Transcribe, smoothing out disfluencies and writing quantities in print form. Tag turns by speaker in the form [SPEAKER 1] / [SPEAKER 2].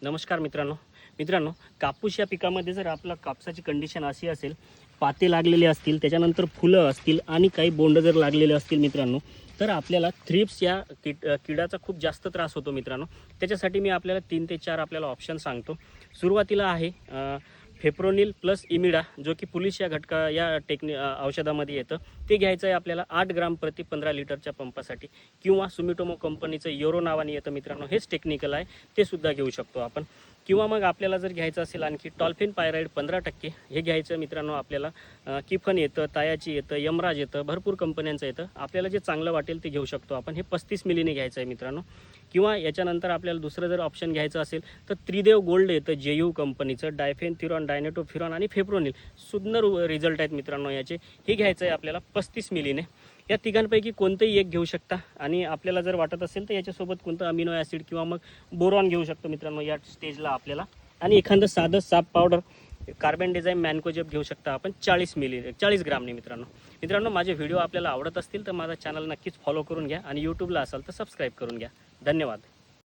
[SPEAKER 1] नमस्कार मित्रांनो, कापूस या पिकामध्ये जर आपला कापसाची कंडिशन अशी असेल, पाते लागलेले असतील, त्याच्यानंतर फुलं असतील आणि काही बोंड जर लागलेले असतील मित्रांनो, तर आपल्याला थ्रिप्स या किडाचा खूप जास्त त्रास होतो मित्रांनो. त्याच्यासाठी मी आपल्याला 3 ते 4 आपल्याला ऑप्शन सांगतो. सुरुवातीला आहे फेप्रोनिल प्लस इमिडा, जो की पुलिस या औषधामध्ये येतं. ते घ्यायचं आहे आपल्याला 8 ग्राम प्रति 15 लिटरच्या पंपासाठी, किंवा सुमिटोमो कंपनीचं योरो नावाने येतं मित्रांनो. हेच टेक्निकल आहे, ते सुद्धा घेऊ शकतो आपण. किंवा मग आपल्याला जर घ्यायचं असेल आणखी टॉल्फिन पायराईड 15% हे घ्यायचं मित्रांनो. आपल्याला किफन येतं, तायाची येतं, यमराज येतं, भरपूर कंपन्यांचं येतं. आपल्याला जे चांगलं वाटेल ते घेऊ शकतो आपण. हे 35 मिलीने घ्यायचं आहे मित्रांनो. किंवा याच्यानंतर आपल्याला दुसरं जर ऑप्शन घ्यायचं असेल तर त्रिदेव गोल्ड येतं जेयू कंपनीचं. डायफेनथिरॉन, डायनेटोफिरॉन आणि फेप्रोनिल सुंदर रिझल्ट आहेत मित्रांनो याचे. हे घ्यायचं आहे आपल्याला 35 मिलीने. या तिघांपैकी कोणतंही एक घेऊ शकता. आणि आपल्याला जर वाटत असेल तर याच्यासोबत कोणतं अमिनो ॲसिड किंवा मग बोरॉन घेऊ शकतो मित्रांनो या स्टेजला आपल्याला. आणि एखादं साधं साप पावडर कार्बन डिझाईन मॅनकोजेब घेऊ शकता आपण 40 ग्रामने मित्रांनो. माझे व्हिडिओ आपल्याला आवडत असतील तर माझा चॅनल नक्कीच फॉलो करून घ्या आणि यूट्यूबला असाल तर सबस्क्राईब करून घ्या. धन्यवाद.